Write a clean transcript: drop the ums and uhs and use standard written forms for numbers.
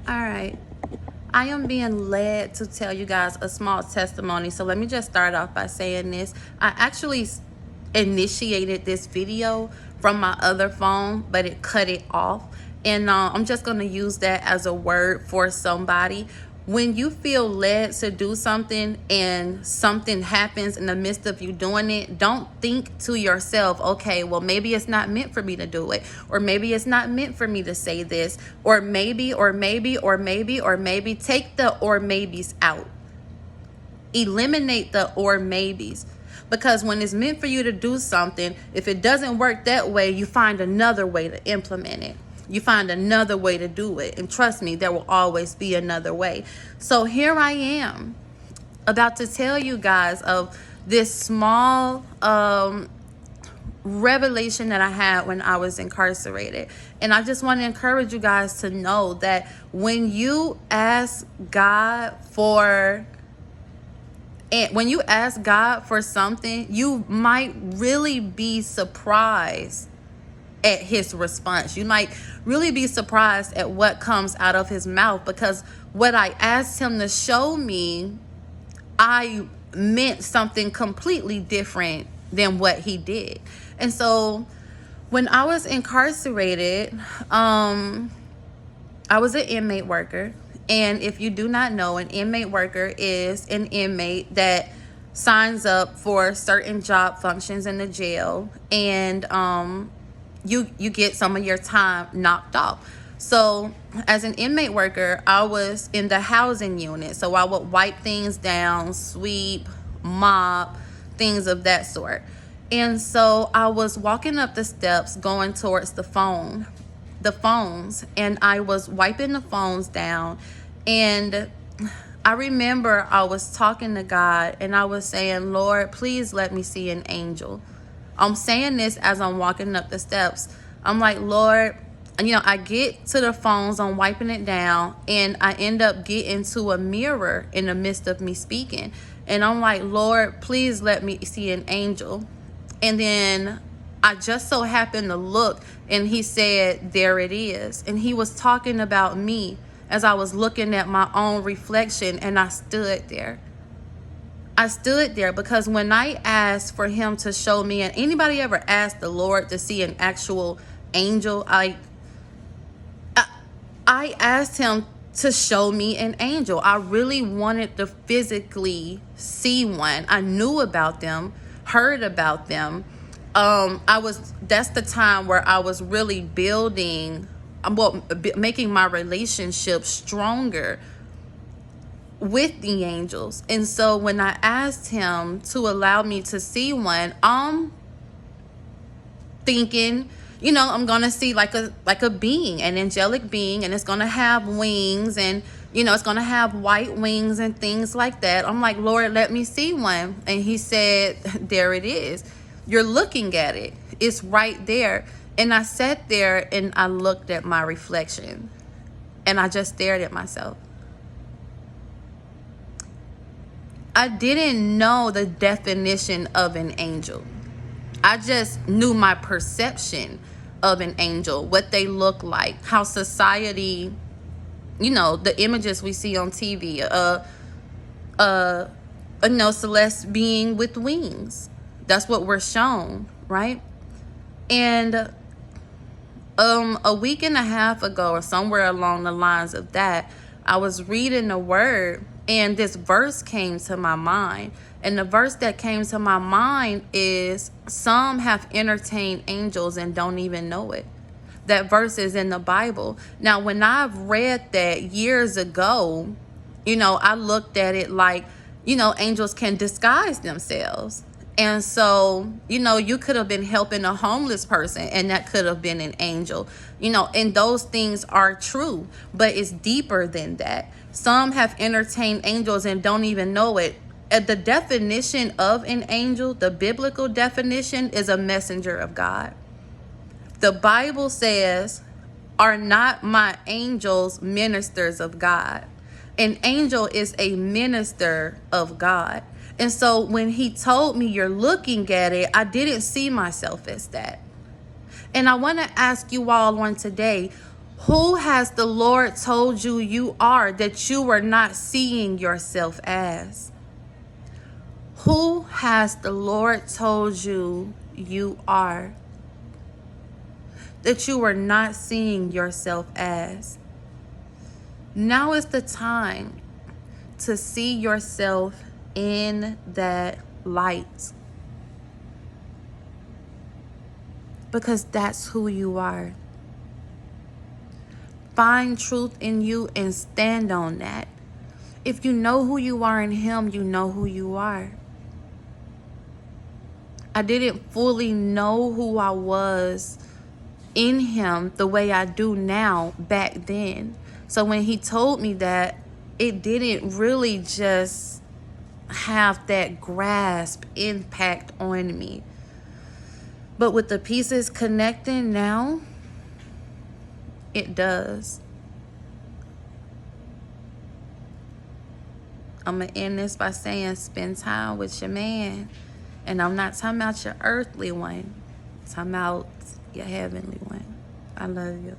All right. I am being led to tell you guys a small testimony. So let me just start off by saying this. I actually initiated this video from my other phone, but it cut it off. And I'm just going to use that as a word for somebody. When you feel led to do something and something happens in the midst of you doing it, don't think to yourself, okay, well, maybe it's not meant for me to do it, or maybe it's not meant for me to say this, or maybe, or maybe, or maybe, or maybe. Take the or maybes out. Eliminate the or maybes. Because when it's meant for you to do something, if it doesn't work that way, you find another way to implement it. You find another way to do it. And trust me, there will always be another way. So here I am about to tell you guys of this small revelation that I had when I was incarcerated. And I just want to encourage you guys to know that when you ask God for something, you might really be surprised at his response. You might really be surprised at what comes out of his mouth, because what I asked him to show me, I meant something completely different than what he did. And so when I was incarcerated, I was an inmate worker. And if you do not know, an inmate worker is an inmate that signs up for certain job functions in the jail, and you get some of your time knocked off. So as an inmate worker, I was in the housing unit. So I would wipe things down, sweep, mop, things of that sort. And so I was walking up the steps going towards the phones, and I was wiping the phones down. And I remember I was talking to God, and I was saying, Lord, please let me see an angel. I'm saying this as I'm walking up the steps. I'm like, Lord, I get to the phones, I'm wiping it down, and I end up getting to a mirror in the midst of me speaking. And I'm like, Lord, please let me see an angel. And then I just so happened to look, and he said, there it is. And he was talking about me as I was looking at my own reflection, and I stood there. I stood there because when I asked for him to show me, and anybody ever asked the Lord to see an actual angel, I asked him to show me an angel. I really wanted to physically see one. I knew about them, heard about them. That's the time where I was really making my relationship stronger with the angels. And so when I asked him to allow me to see one, I'm thinking, I'm gonna see like a being, an angelic being, and it's gonna have wings, and it's gonna have white wings and things like that. I'm like, Lord, let me see one. And he said, there it is. You're looking at it. It's right there. And I sat there and I looked at my reflection, and I just stared at myself. I didn't know the definition of an angel. I just knew my perception of an angel, what they look like, how society, the images we see on TV, celeste being with wings. That's what we're shown, right? And a week and a half ago, or somewhere along the lines of that, I was reading the word, and this verse came to my mind. And the verse that came to my mind is, some have entertained angels and don't even know it. That verse is in the Bible. Now, when I've read that years ago, I looked at it like, angels can disguise themselves. And so, you could have been helping a homeless person, and that could have been an angel, and those things are true, but it's deeper than that. Some have entertained angels and don't even know it. The definition of an angel, the biblical definition, is a messenger of God. The Bible says, are not my angels ministers of God? An angel is a minister of God. And so when he told me, you're looking at it, I didn't see myself as that. And I want to ask you all on today, Who has the Lord told you you are that you are not seeing yourself as? Who has the Lord told you you are that you are not seeing yourself as? Now is the time to see yourself in that light, because that's who you are. Find truth in you and stand on that. If you know who you are in Him, you know who you are. I didn't fully know who I was in Him the way I do now back then. So when He told me that, it didn't really just have that grasp impact on me. But with the pieces connecting now, it does. I'm going to end this by saying, spend time with your man. And I'm not talking about your earthly one. I'm talking about your heavenly one. I love you.